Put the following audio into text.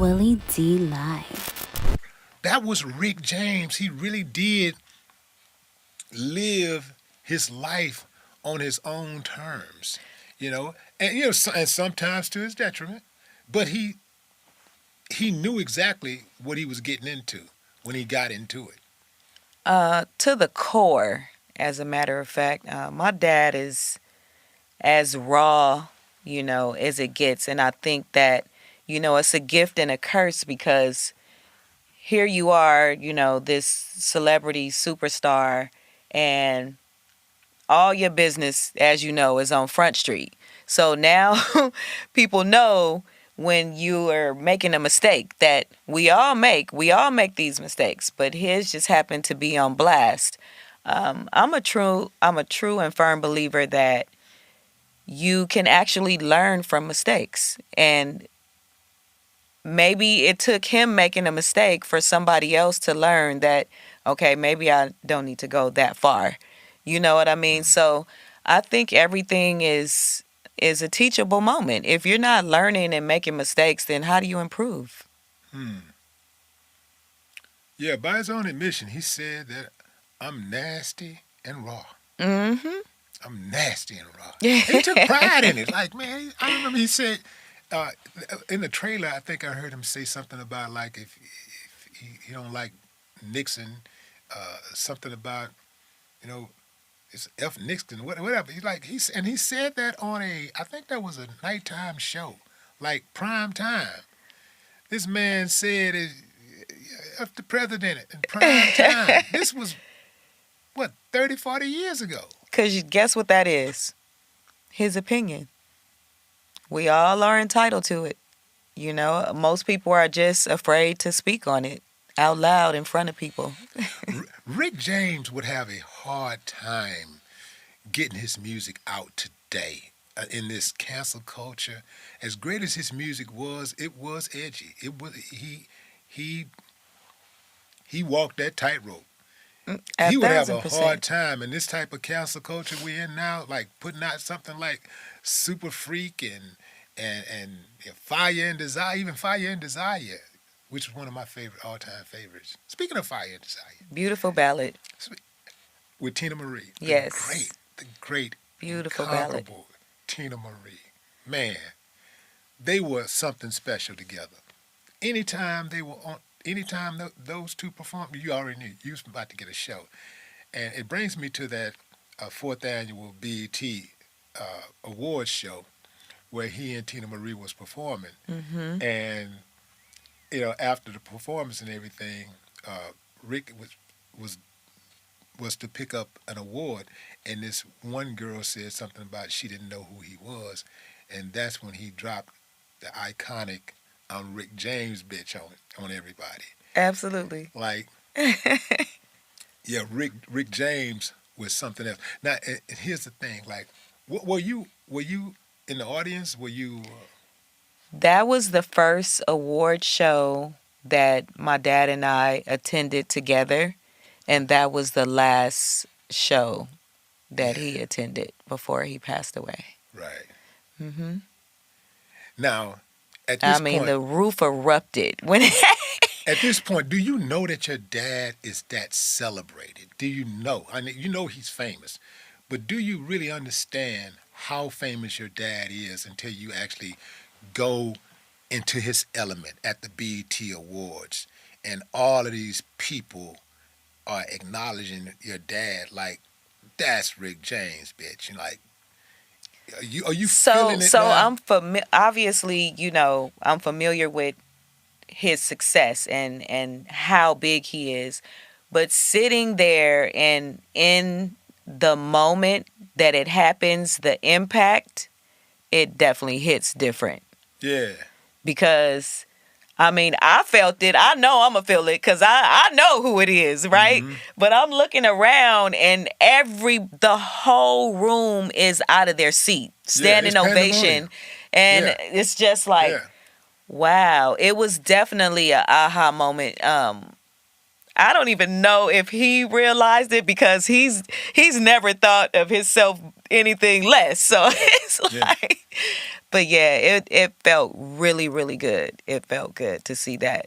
Willie D Live. That was Rick James. He really did live his life on his own terms, and and sometimes to his detriment. But he knew exactly what he was getting into when he got into it. To the core, as a matter of fact, my dad is as raw, as it gets. And I think that, it's a gift and a curse because here you are, this celebrity superstar, and all your business, as you know, is on Front Street. So now people know when you are making a mistake that we all make these mistakes, but his just happened to be on blast. I'm a true and firm believer that you can actually learn from mistakes. And maybe it took him making a mistake for somebody else to learn that, okay, maybe I don't need to go that far. You know what I mean? So I think everything is a teachable moment. If you're not learning and making mistakes, then how do you improve? Hmm. Yeah, by his own admission, he said that I'm nasty and raw. Mm-hmm. I'm nasty and raw. He took pride in it. Like, man, I remember he said uh, in the trailer, I think I heard him say something about like if he don't like Nixon, something about you know it's F Nixon, whatever. He said that on I think that was a nighttime show, like prime time. This man said F the president in prime time. This was what 30, 40 years ago. Because guess what that is? His opinion. We all are entitled to it. Most people are just afraid to speak on it out loud in front of people. Rick James would have a hard time getting his music out today in this cancel culture. As great as his music was, it was edgy. It was he he walked that tightrope. A He would have thousand a hard percent. time in this type of cancel culture we're in now, like putting out something like Super Freak and Fire and Desire, even Fire and Desire, which is one of my favorite all time favorites. Speaking of Fire and Desire, Beautiful ballad. with Tina Marie, Yes. the great, Beautiful ballad. incomparable Tina Marie. Man, they were something special together. Those two performed, you already knew you was about to get a show. And it brings me to that fourth annual BET awards show where he and Tina Marie was performing. Mm-hmm. And after the performance and everything, Rick was was to pick up an award, and this one girl said something about she didn't know who he was, and that's when he dropped the iconic "I'm Rick James" bitch on everybody. Absolutely. Like, yeah, Rick James was something else. Now, and here's the thing: like, were you in the audience? Were you? That was the first award show that my dad and I attended together. And that was the last show that Yeah, he attended before he passed away. right. Hmm. Now, at I this mean, point, the roof erupted when. do you know that your dad is that celebrated? Do you know? I mean, you know he's famous, but do you really understand how famous your dad is until you actually go into his element at the BET Awards and all of these people are acknowledging your dad like that's Rick James, bitch. And like, are you so feeling it so now? obviously, I'm familiar with his success and how big he is, but sitting there and in the moment that it happens, the impact, it definitely hits different Yeah. because I mean, I felt it. I know I'm going to feel it because I know who it is, right? Hmm. But I'm looking around and the whole room is out of their seat, Yeah, it's standing pandemonium. ovation. And Yeah. it's just like, Yeah. wow, it was definitely a aha moment. I don't even know if he realized it because he's never thought of himself anything less. So it's Yeah. like But yeah, it felt really, really good. It felt good to see that